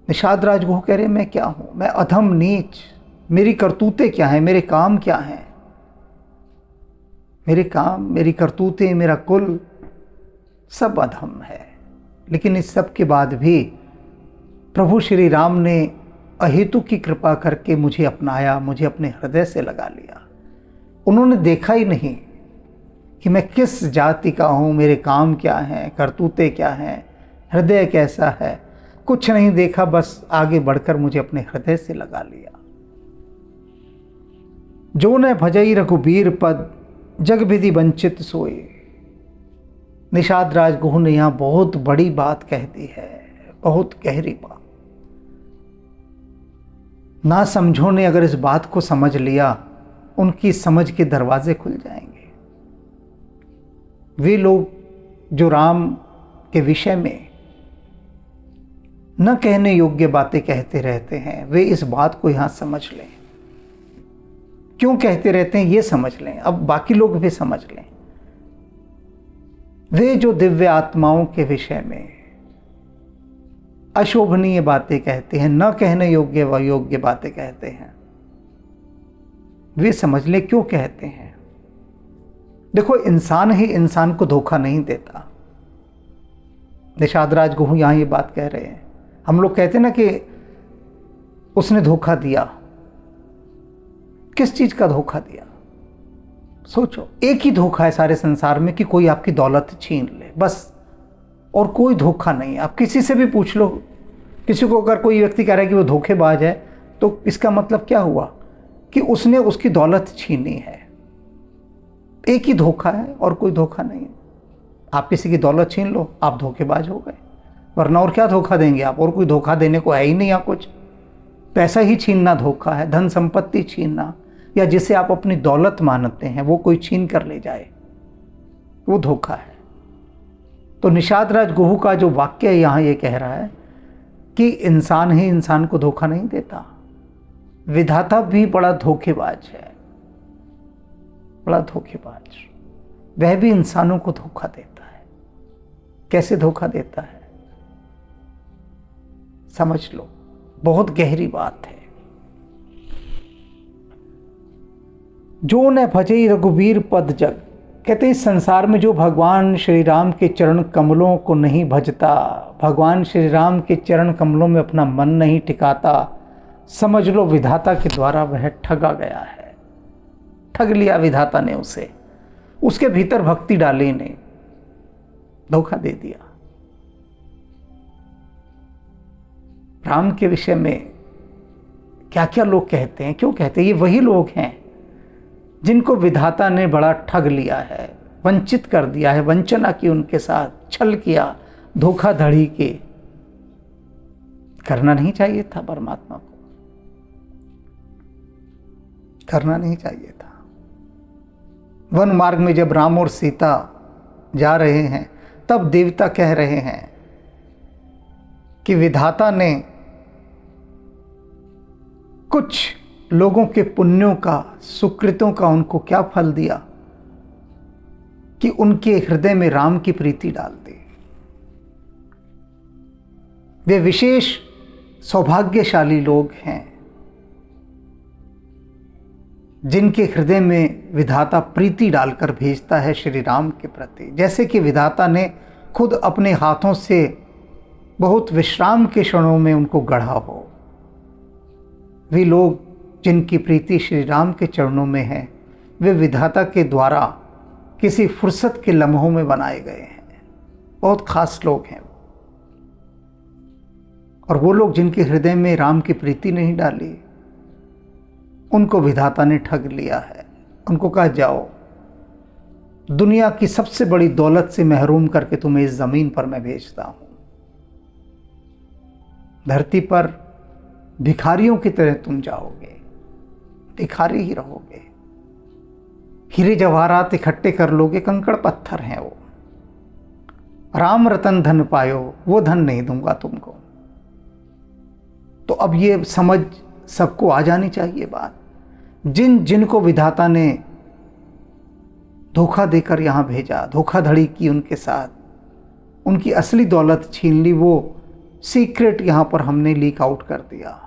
निषाद राज गुहू कह रहे मैं क्या हूं, मैं अधम नीच, मेरी करतूतें क्या हैं, मेरे काम क्या हैं। मेरे काम, मेरी करतूतें, मेरा कुल सब अधम है। लेकिन इस सब के बाद भी प्रभु श्री राम ने अहेतु की कृपा करके मुझे अपनाया, मुझे अपने हृदय से लगा लिया। उन्होंने देखा ही नहीं कि मैं किस जाति का हूँ, मेरे काम क्या हैं, करतूते क्या हैं, हृदय कैसा है, कुछ नहीं देखा, बस आगे बढ़कर मुझे अपने हृदय से लगा लिया। जो न भजई रघुबीर पद, जग विधि वंचित सोए। निषाद राज गुहू ने यहाँ बहुत बड़ी बात कह दी है, बहुत गहरी बात। ना समझों ने अगर इस बात को समझ लिया, उनकी समझ के दरवाजे खुल जाएंगे। वे लोग जो राम के विषय में न कहने योग्य बातें कहते रहते हैं, वे इस बात को यहां समझ लें। क्यों कहते रहते हैं ये समझ लें, अब बाकी लोग भी समझ लें। वे जो दिव्य आत्माओं के विषय में अशोभनीय बातें कहते हैं, न कहने योग्य व योग्य बातें कहते हैं, वे समझ ले क्यों कहते हैं। देखो, इंसान ही इंसान को धोखा नहीं देता। निषाद राज गुहू यहां ये बात कह रहे हैं। हम लोग कहते हैं ना कि उसने धोखा दिया। किस चीज का धोखा दिया? सोचो, एक ही धोखा है सारे संसार में कि कोई आपकी दौलत छीन ले, बस, और कोई धोखा नहीं। आप किसी से भी पूछ लो, किसी को अगर कोई व्यक्ति कह रहा है कि वो धोखेबाज है, तो इसका मतलब क्या हुआ कि उसने उसकी दौलत छीनी है। एक ही धोखा है और कोई धोखा नहीं। आप किसी की दौलत छीन लो, आप धोखेबाज हो गए, वरना और क्या धोखा देंगे आप? और कोई धोखा देने को है ही नहीं। या कुछ पैसा ही छीनना धोखा है, धन संपत्ति छीनना, या जिसे आप अपनी दौलत मानते हैं वो कोई छीन कर ले जाए, वो धोखा है। तो निषाद राज गुहू का जो वाक्य यहाँ ये कह रहा है कि इंसान ही इंसान को धोखा नहीं देता। विधाता भी बड़ा धोखेबाज है, बड़ा धोखेबाज। वह भी इंसानों को धोखा देता है। कैसे धोखा देता है समझ लो, बहुत गहरी बात है। जो न भजई रघुबीर पद जग, कहते इस संसार में जो भगवान श्री राम के चरण कमलों को नहीं भजता, भगवान श्री राम के चरण कमलों में अपना मन नहीं टिकाता, समझ लो विधाता के द्वारा वह ठगा गया है। ठग लिया विधाता ने उसे, उसके भीतर भक्ति डाली नहीं, धोखा दे दिया। राम के विषय में क्या क्या लोग कहते हैं, क्यों कहते हैं? ये वही लोग हैं जिनको विधाता ने बड़ा ठग लिया है, वंचित कर दिया है, वंचना की उनके साथ, छल किया, धोखाधड़ी की। करना नहीं चाहिए था, परमात्मा को करना नहीं चाहिए था। वन मार्ग में जब राम और सीता जा रहे हैं, तब देवता कह रहे हैं कि विधाता ने कुछ लोगों के पुण्यों का, सुकृतों का उनको क्या फल दिया कि उनके हृदय में राम की प्रीति डाल दी। वे विशेष सौभाग्यशाली लोग हैं जिनके हृदय में विधाता प्रीति डालकर भेजता है श्री राम के प्रति। जैसे कि विधाता ने खुद अपने हाथों से बहुत विश्राम के क्षणों में उनको गढ़ा हो। वे लोग जिनकी प्रीति श्री राम के चरणों में है, वे विधाता के द्वारा किसी फुर्सत के लम्हों में बनाए गए हैं। बहुत खास लोग हैं। और वो लोग जिनके हृदय में राम की प्रीति नहीं डाली, उनको विधाता ने ठग लिया है। उनको कहा, जाओ, दुनिया की सबसे बड़ी दौलत से महरूम करके तुम्हें इस जमीन पर मैं भेजता हूं। धरती पर भिखारियों की तरह तुम जाओगे, भिखारी ही रहोगे। हीरे जवाहरात इकट्ठे कर लोगे, कंकड़ पत्थर हैं वो। राम रतन धन पायो, वो धन नहीं दूंगा तुमको। तो अब ये समझ सबको आ जानी चाहिए बात। जिनको विधाता ने धोखा देकर यहां भेजा, धोखाधड़ी की उनके साथ, उनकी असली दौलत छीन ली, वो सीक्रेट यहां पर हमने लीक आउट कर दिया,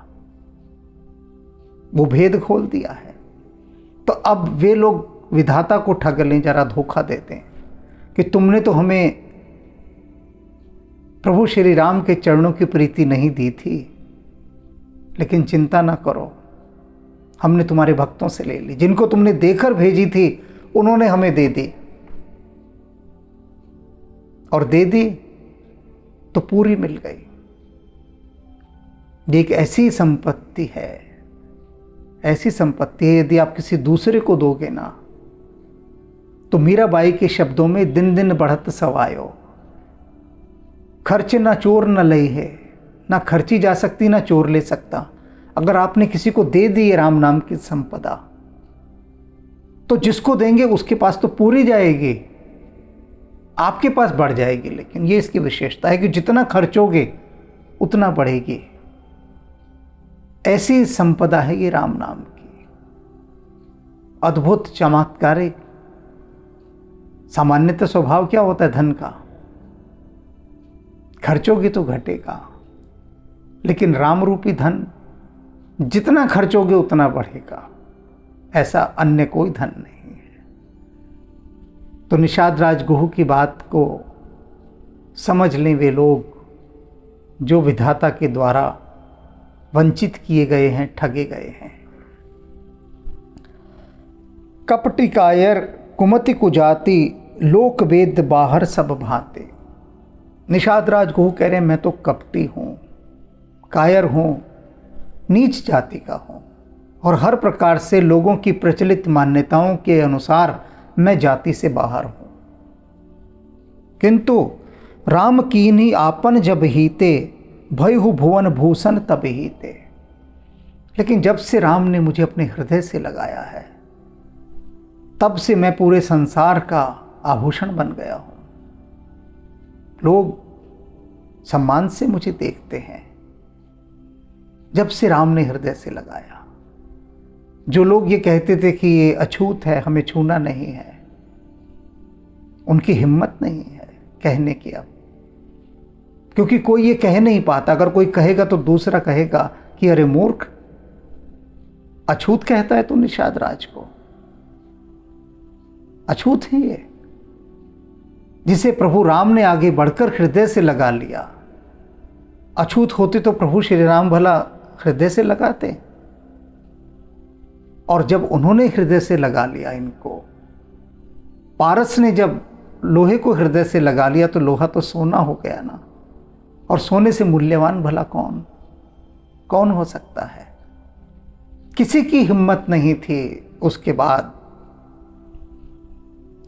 वो भेद खोल दिया है। तो अब वे लोग विधाता को ठग लें, जरा धोखा देते हैं कि तुमने तो हमें प्रभु श्री राम के चरणों की प्रीति नहीं दी थी, लेकिन चिंता ना करो, हमने तुम्हारे भक्तों से ले ली, जिनको तुमने देकर भेजी थी उन्होंने हमें दे दी, और दे दी तो पूरी मिल गई। ये एक ऐसी संपत्ति है, ऐसी संपत्ति है, यदि आप किसी दूसरे को दोगे ना तो मीराबाई के शब्दों में दिन दिन बढ़त सवायो, खर्च ना चोर न लई है, ना खर्ची जा सकती ना चोर ले सकता। अगर आपने किसी को दे दी राम नाम की संपदा तो जिसको देंगे उसके पास तो पूरी जाएगी, आपके पास बढ़ जाएगी। लेकिन ये इसकी विशेषता है कि जितना खर्चोगे उतना बढ़ेगी। ऐसी संपदा है ये राम नाम की, अद्भुत चमत्कारिक। सामान्यतः स्वभाव क्या होता है धन का, खर्चोगे तो घटेगा, लेकिन राम रूपी धन जितना खर्चोगे उतना बढ़ेगा, ऐसा अन्य कोई धन नहीं है। तो निषाद राज गुहू की बात को समझ लें वे लोग जो विधाता के द्वारा वंचित किए गए हैं, ठगे गए हैं। कपटी कायर कुमति कुजाति लोक वेद बाहर सब भाते। निषाद राज गुहू कह रहे हैं मैं तो कपटी हूँ, कायर हूँ, नीच जाति का हूँ, और हर प्रकार से लोगों की प्रचलित मान्यताओं के अनुसार मैं जाति से बाहर हूँ। किंतु राम कीन्ही आपन जब हीते भयहु भुवन भूषण तब हीते। लेकिन जब से राम ने मुझे अपने हृदय से लगाया है तब से मैं पूरे संसार का आभूषण बन गया हूँ। लोग सम्मान से मुझे देखते हैं जब से राम ने हृदय से लगाया। जो लोग ये कहते थे कि ये अछूत है, हमें छूना नहीं है, उनकी हिम्मत नहीं है कहने की अब, क्योंकि कोई ये कह नहीं पाता। अगर कोई कहेगा तो दूसरा कहेगा कि अरे मूर्ख, अछूत कहता है तो निषाद राज को, अछूत है ये, जिसे प्रभु राम ने आगे बढ़कर हृदय से लगा लिया। अछूत होते तो प्रभु श्री राम भला हृदय से लगाते, और जब उन्होंने हृदय से लगा लिया इनको, पारस ने जब लोहे को हृदय से लगा लिया तो लोहा तो सोना हो गया ना, और सोने से मूल्यवान भला कौन कौन हो सकता है। किसी की हिम्मत नहीं थी उसके बाद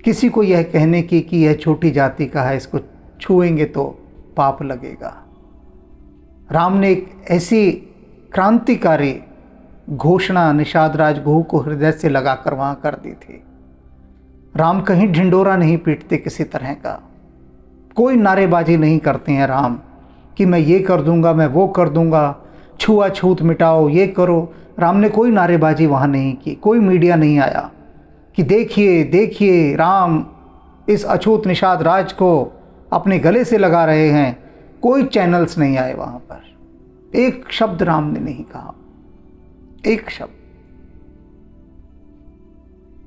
किसी को यह कहने की कि यह छोटी जाति का है, इसको छुएंगे तो पाप लगेगा। राम ने एक ऐसी क्रांतिकारी घोषणा निषाद राज गुहू को हृदय से लगाकर वहां कर दी थी। राम कहीं ढिंडोरा नहीं पीटते किसी तरह का, कोई नारेबाजी नहीं करते हैं राम कि मैं ये कर दूंगा, मैं वो कर दूंगा, छुआछूत मिटाओ, ये करो। राम ने कोई नारेबाजी वहाँ नहीं की, कोई मीडिया नहीं आया कि देखिए देखिए राम इस अछूत निषाद राज को अपने गले से लगा रहे हैं। कोई चैनल्स नहीं आए वहाँ पर, एक शब्द राम ने नहीं कहा, एक शब्द।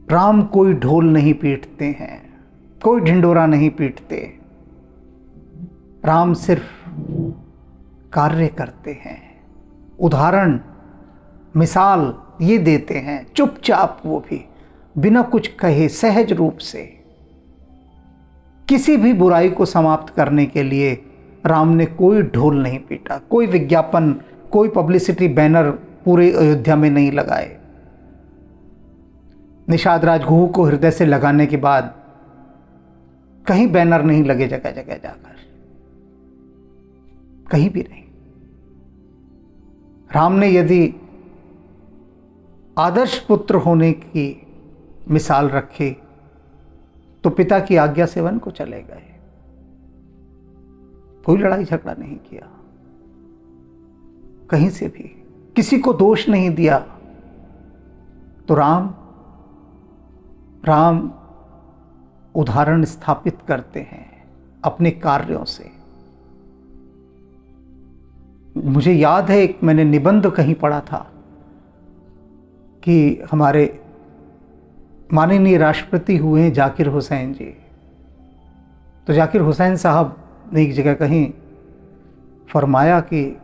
राम कोई ढोल नहीं पीटते हैं, कोई ढिंडोरा नहीं पीटते, राम सिर्फ कार्य करते हैं, उदाहरण मिसाल ये देते हैं, चुपचाप, वो भी बिना कुछ कहे, सहज रूप से। किसी भी बुराई को समाप्त करने के लिए राम ने कोई ढोल नहीं पीटा, कोई विज्ञापन, कोई पब्लिसिटी बैनर पूरे अयोध्या में नहीं लगाए। निषाद राज गुहू को हृदय से लगाने के बाद कहीं बैनर नहीं लगे जगह जगह जाकर, कहीं भी नहीं। राम ने यदि आदर्श पुत्र होने की मिसाल रखी तो पिता की आज्ञा से वन को चले गए, कोई लड़ाई झगड़ा नहीं किया, कहीं से भी किसी को दोष नहीं दिया। तो राम उदाहरण स्थापित करते हैं अपने कार्यों से। मुझे याद है एक मैंने निबंध कहीं पढ़ा था कि हमारे माननीय राष्ट्रपति हुए हैं जाकिर हुसैन जी। तो जाकिर हुसैन साहब ने एक जगह कहीं फरमाया कि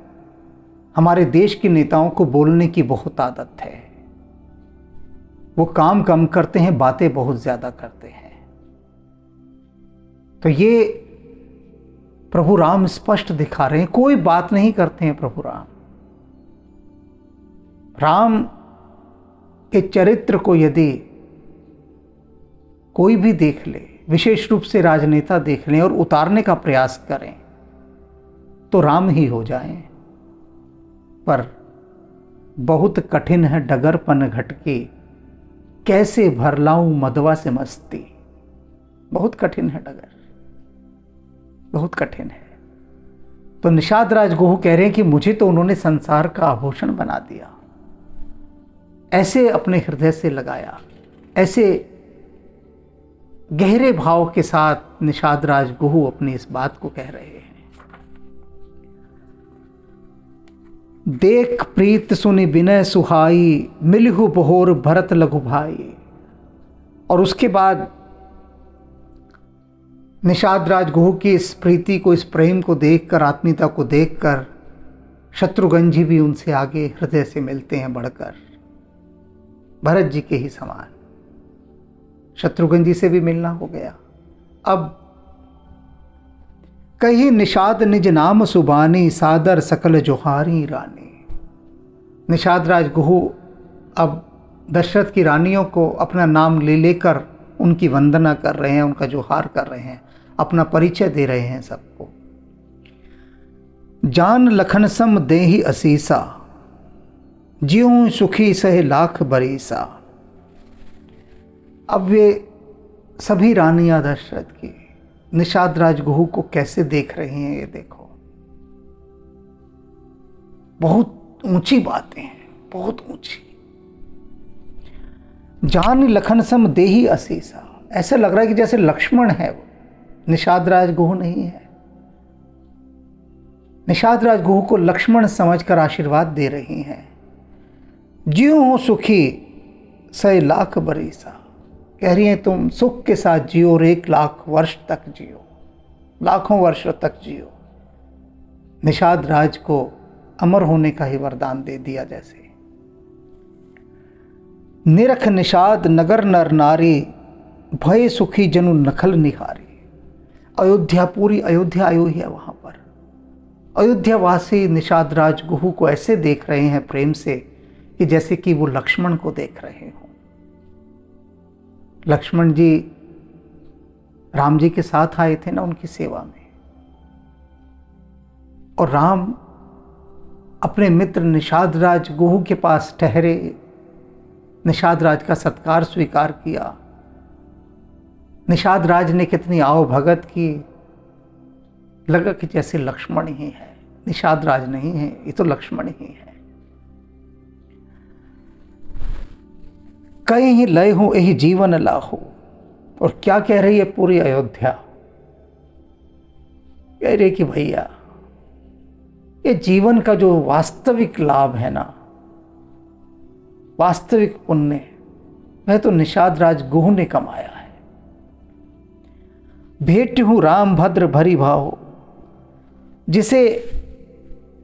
हमारे देश के नेताओं को बोलने की बहुत आदत है। वो काम कम करते हैं, बातें बहुत ज्यादा करते हैं। तो ये प्रभु राम स्पष्ट दिखा रहे हैं, कोई बात नहीं करते हैं प्रभु राम। राम के चरित्र को यदि कोई भी देख ले, विशेष रूप से राजनेता देख लें और उतारने का प्रयास करें, तो राम ही हो जाएं। पर बहुत कठिन है डगरपन घटकी, कैसे भर लाऊं मदवा से मस्ती। बहुत कठिन है डगर, बहुत कठिन है। तो निषाद राज गुह कह रहे हैं कि मुझे तो उन्होंने संसार का आभूषण बना दिया, ऐसे अपने हृदय से लगाया। ऐसे गहरे भाव के साथ निषाद राज गुह अपनी इस बात को कह रहे हैं। देख प्रीत सुनि विनय सुहाई, मिलहु बहोर भरत लघु भाई। और उसके बाद निषाद राज गुह की इस प्रीति को, इस प्रेम को देखकर, आत्मीयता को देखकर शत्रुघ्न जी भी उनसे आगे हृदय से मिलते हैं बढ़कर, भरत जी के ही समान। शत्रुघ्न जी से भी मिलना हो गया। अब कही निषाद निज नाम सुबानी, सादर सकल जोहारी रानी। निषाद राज गुह अब दशरथ की रानियों को अपना नाम ले लेकर उनकी वंदना कर रहे हैं, उनका जोहार कर रहे हैं, अपना परिचय दे रहे हैं सबको। जान लखन सम देहि असीसा, ज्यों सुखी सहे लाख बरीसा। अब वे सभी रानियां दशरथ की निषाद राज गुह को कैसे देख रही हैं, ये देखो। बहुत ऊंची बातें हैं, बहुत ऊंची। जान लखन सम देहि असीसा, ऐसा लग रहा है कि जैसे लक्ष्मण है वो, निषाद राज गुह नहीं है। निषाद राज गुह को लक्ष्मण समझकर आशीर्वाद दे रही हैं। ज्यों हो सुखी सै लाख बरीसा, कह रही हैं तुम सुख के साथ जियो और 1 लाख वर्ष तक जियो, लाखों वर्षों तक जियो। निषाद राज को अमर होने का ही वरदान दे दिया जैसे। निरख निषाद नगर नर नारी, भय सुखी जनु नखल निहारी। अयोध्या, पूरी अयोध्या आई हुई है वहां पर। अयोध्यावासी निषाद राज गुह को ऐसे देख रहे हैं प्रेम से कि जैसे कि वो लक्ष्मण को देख रहे हों। लक्ष्मण जी राम जी के साथ आए थे ना उनकी सेवा में, और राम अपने मित्र निषाद राज गुह के पास ठहरे, निषाद राज का सत्कार स्वीकार किया। निषाद राज ने कितनी आओ भगत की, लगा कि जैसे लक्ष्मण ही है, निषाद राज नहीं है, ये तो लक्ष्मण ही है। कहीं ही लय हूं यही जीवन लाहू। और क्या कह रही है पूरी अयोध्या, कह रही कि भैया ये जीवन का जो वास्तविक लाभ है ना, वास्तविक पुण्य, वह तो निषाद राज गुह ने कमाया है। भेंट हूं राम भद्र भरी भाव, जिसे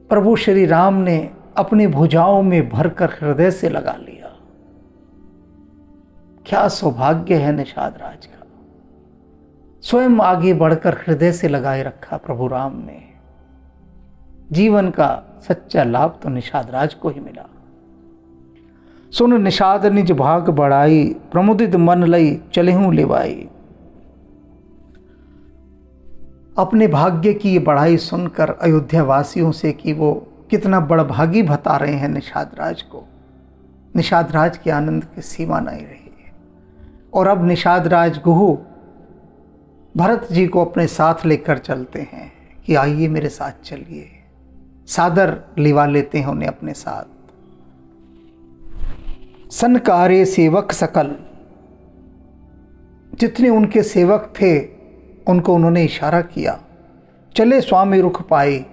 प्रभु श्री राम ने अपनी भुजाओं में भरकर हृदय से लगा लिया। क्या सौभाग्य है निषाद राज का, स्वयं आगे बढ़कर हृदय से लगाए रखा प्रभु राम ने। जीवन का सच्चा लाभ तो निषाद राज को ही मिला। सुन निषाद निज भाग बढ़ाई, प्रमुदित मन लई चलेहूं लेवाई। अपने भाग्य की ये बढ़ाई सुनकर अयोध्या वासियों से कि वो कितना बड़भागी बता रहे हैं निषाद राज को, निषाद राज के आनंद की सीमा नहीं रही। और अब निषाद राज गुह भरत जी को अपने साथ लेकर चलते हैं कि आइए मेरे साथ चलिए, सादर लिवा लेते हैं उन्हें अपने साथ। सनकारे सेवक सकल, जितने उनके सेवक थे उनको उन्होंने इशारा किया। चले स्वामी रुख पाए,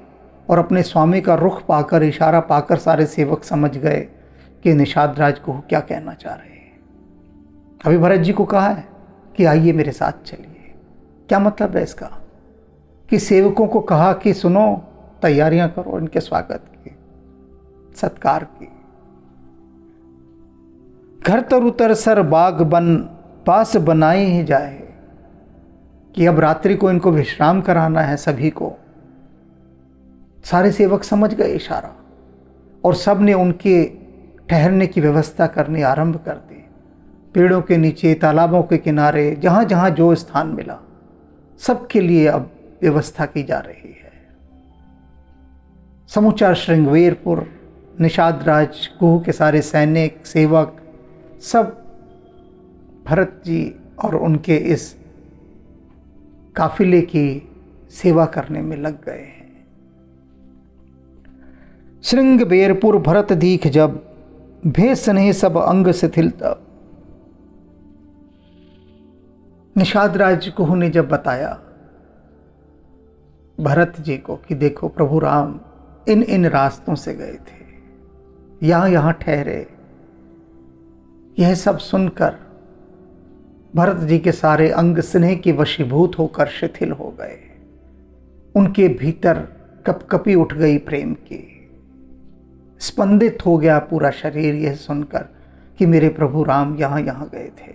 और अपने स्वामी का रुख पाकर, इशारा पाकर सारे सेवक समझ गए कि निषाद राज गुह क्या कहना चाह रहे हैं। अभी भरत जी को कहा है कि आइए मेरे साथ चलिए। क्या मतलब है इसका, कि सेवकों को कहा कि सुनो, तैयारियां करो इनके स्वागत की, सत्कार की। घर तरुतर सर बाग बन पास बनाए ही जाए, कि अब रात्रि को इनको विश्राम कराना है सभी को। सारे सेवक समझ गए इशारा और सब ने उनके ठहरने की व्यवस्था करनी आरंभ कर दी। पेड़ों के नीचे, तालाबों के किनारे, जहाँ जहाँ जो स्थान मिला, सबके लिए अब व्यवस्था की जा रही है। समूचा श्रृंगवेरपुर, निषाद राज गुह के सारे सैनिक, सेवक सब भरत जी और उनके इस काफिले की सेवा करने में लग गए हैं। श्रृंगवेरपुर भरत दीख जब, भेष स्नेह सब अंग शिथिल तब। निषाद राज गुह ने जब बताया भरत जी को कि देखो प्रभु राम इन इन रास्तों से गए थे, यहाँ यहाँ ठहरे, यह सब सुनकर भरत जी के सारे अंग स्नेह के वशीभूत होकर शिथिल हो गए। उनके भीतर कपकपी उठ गई प्रेम की, स्पंदित हो गया पूरा शरीर यह सुनकर कि मेरे प्रभु राम यहाँ यहाँ गए थे।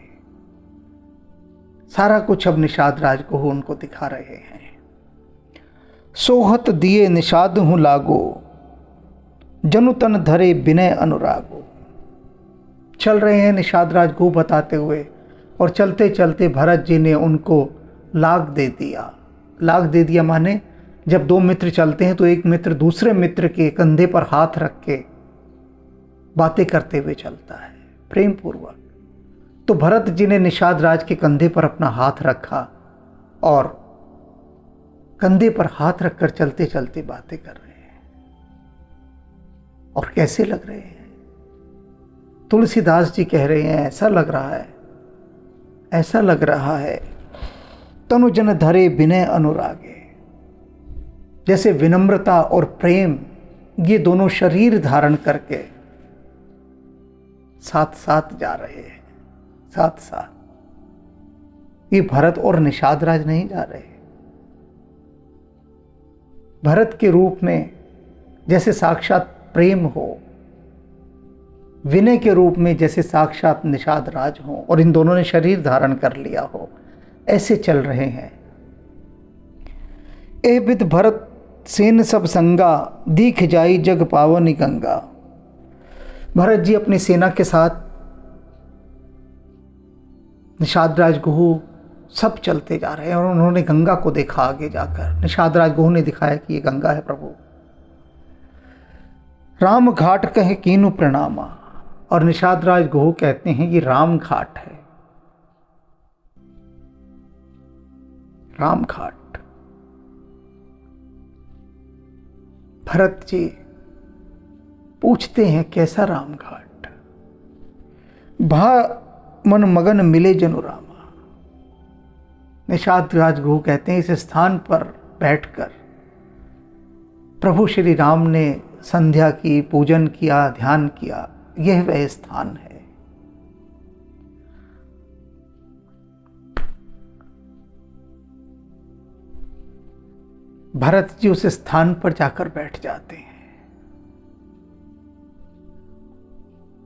सारा कुछ अब निषाद राज को उनको दिखा रहे हैं। सोहत दिए निषाद हूँ लागो, जनु तन धरे विनय अनुरागो। चल रहे हैं निषाद राज को बताते हुए, और चलते चलते भरत जी ने उनको लाग दे दिया। लाग दे दिया माने जब दो मित्र चलते हैं तो एक मित्र दूसरे मित्र के कंधे पर हाथ रख के बातें करते हुए चलता है प्रेम पूर्वक। तो भरत जी ने निषाद राज के कंधे पर अपना हाथ रखा और कंधे पर हाथ रखकर चलते चलते बातें कर रहे हैं। और कैसे लग रहे हैं? तुलसीदास जी कह रहे हैं ऐसा लग रहा है, ऐसा लग रहा है तनु जन धरे विनय अनुरागे। जैसे विनम्रता और प्रेम ये दोनों शरीर धारण करके साथ साथ जा रहे हैं, साथ साथ। ये भरत और निषाद राज नहीं जा रहे। भरत के रूप में जैसे साक्षात प्रेम हो, विनय के रूप में जैसे साक्षात निषाद राज हो, और इन दोनों ने शरीर धारण कर लिया हो, ऐसे चल रहे हैं। ए विद भरत सेन सब संगा, दीख जाई जग पावनी गंगा। भरत जी अपनी सेना के साथ, निषाद राज गुह सब चलते जा रहे हैं और उन्होंने गंगा को देखा आगे जाकर। निषाद राज गुह ने दिखाया कि ये गंगा है प्रभु। राम घाट कहे कीनु प्रणामा, और निषाद राज गुह कहते हैं ये राम घाट है, राम घाट। भरत जी पूछते हैं कैसा राम घाट? भा मन मगन मिले जनु रामा। निषाद राज गुह कहते हैं इस स्थान पर बैठकर प्रभु श्री राम ने संध्या की, पूजन किया, ध्यान किया, यह वह स्थान है। भरत जी उस स्थान पर जाकर बैठ जाते हैं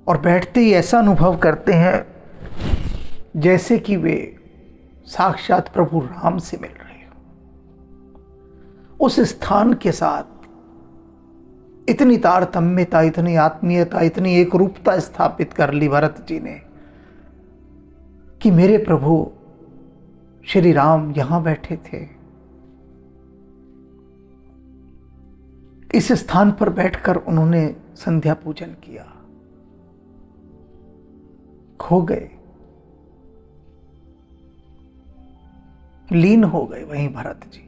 और बैठते ही ऐसा अनुभव करते हैं जैसे कि वे साक्षात प्रभु राम से मिल रहे हो। उस स्थान के साथ इतनी तारतम्यता, इतनी आत्मीयता, इतनी एकरूपता स्थापित कर ली भरत जी ने कि मेरे प्रभु श्री राम यहां बैठे थे। इस स्थान पर बैठकर उन्होंने संध्या पूजन किया, खो गए, लीन हो गए वहीं भरत जी।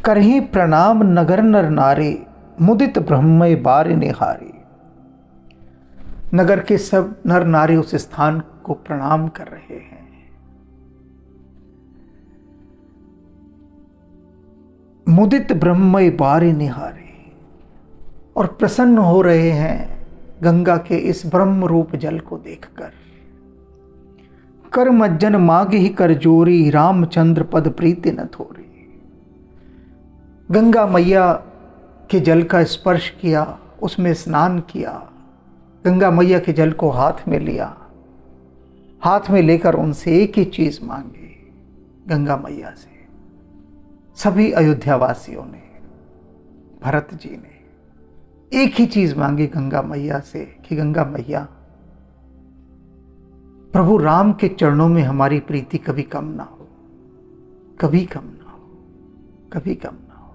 करही प्रणाम नगर नर नारी, मुदित ब्रह्मय बार निहारी। नगर के सब नर नारी उस स्थान को प्रणाम कर रहे हैं। मुदित ब्रह्मय बार निहारी, और प्रसन्न हो रहे हैं गंगा के इस ब्रह्म रूप जल को देखकर। कर मज्जन मागे ही कर जोरी, रामचंद्र पद प्रीति न थोरी। गंगा मैया के जल का स्पर्श किया, उसमें स्नान किया, गंगा मैया के जल को हाथ में लिया, हाथ में लेकर उनसे एक ही चीज मांगी गंगा मैया से। सभी अयोध्यावासियों ने, भरत जी ने एक ही चीज मांगी गंगा मैया से कि गंगा मैया, प्रभु राम के चरणों में हमारी प्रीति कभी कम ना हो, कभी कम ना हो, कभी कम ना हो।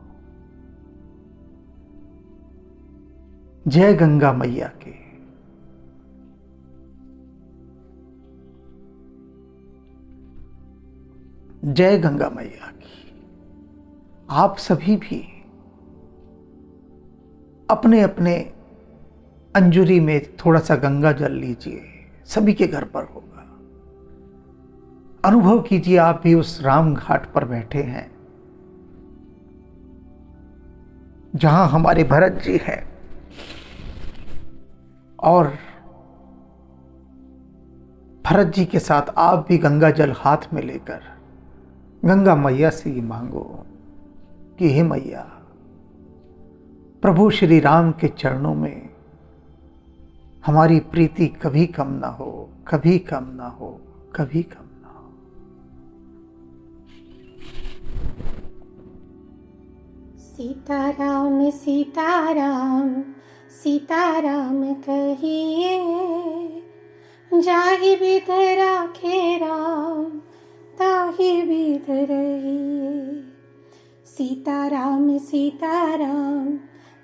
जय गंगा मैया की। जय गंगा मैया की। आप सभी भी अपने अपने अंजुरी में थोड़ा सा गंगा जल लीजिए, सभी के घर पर होगा। अनुभव कीजिए आप भी उस राम घाट पर बैठे हैं जहां हमारे भरत जी हैं, और भरत जी के साथ आप भी गंगा जल हाथ में लेकर गंगा मैया से ही मांगो कि हे मैया, प्रभु श्री राम के चरणों में हमारी प्रीति कभी कम ना हो, कभी कम ना हो, कभी कम ना हो। सीताराम सीताराम सीताराम कहिए, जाहि विध राखे राम ताहि विध रहिए। सीताराम सीताराम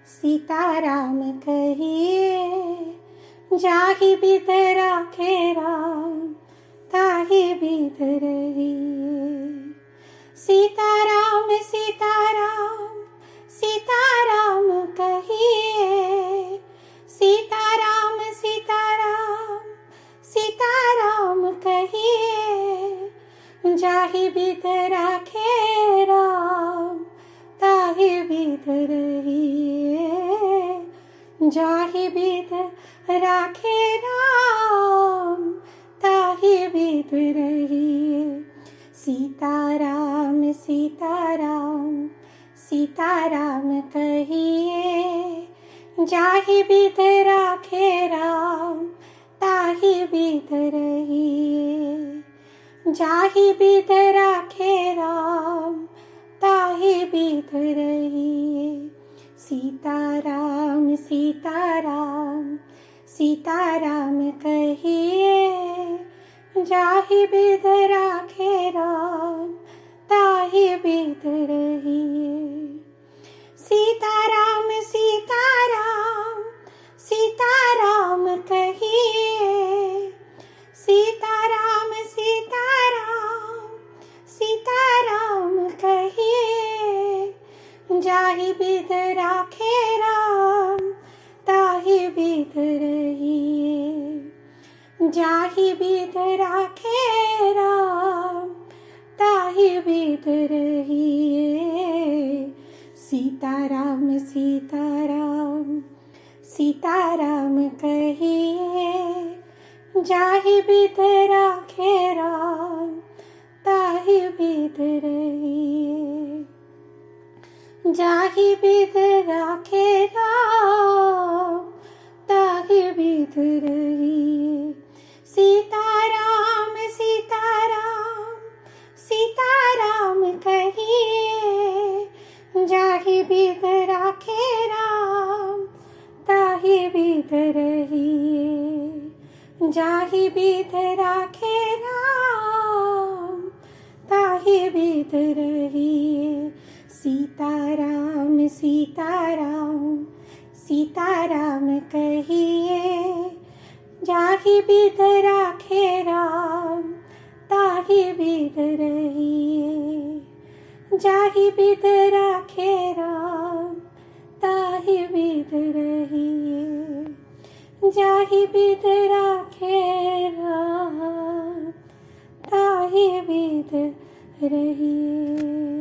सीताराम कहिए, जाहि विध राखे राम ताहि विध रहिए। सीताराम सीताराम सीताराम कहिए, सीताराम सीताराम सीताराम कहिए, जाहि विध राखे राम ताहि विध रहिए। जाहि विध राखे राम ताहि विध रहिए। सीताराम सीताराम सीताराम कहिए, जाहि विध राखे राम ताहि विध रहिए। जाहि विध राखे राम ताहि विध रहिए। सीताराम सीताराम सीताराम कहिए, जाहि विध राखे राम ताहि विध रहिए। सीताराम सीताराम सीताराम कहिए, सीताराम सीताराम सीताराम कहिए, जाहि विध राखे राम ताहि विध रहिए। जाहि विध राखे राम ताहि विध रहिए। सीताराम सीताराम सीताराम कहिए, जाहि विध राखे राम ताहि विध रहिए। जाहि विध राखे राम ताहि विध रहिए। सीताराम सीताराम सीताराम कहिए, जाहि विध राखे राम ताहि विध रहिए। जाहि विध राखे राम ताहि विध रहिए। सीताराम सीताराम सीताराम कहिए, जाहि विध राखे राम ताहि विध रहिए। जाहि विध राखे राम ताहि विध रहिए। जाहि विध राखे राम ताहि विध रहिए।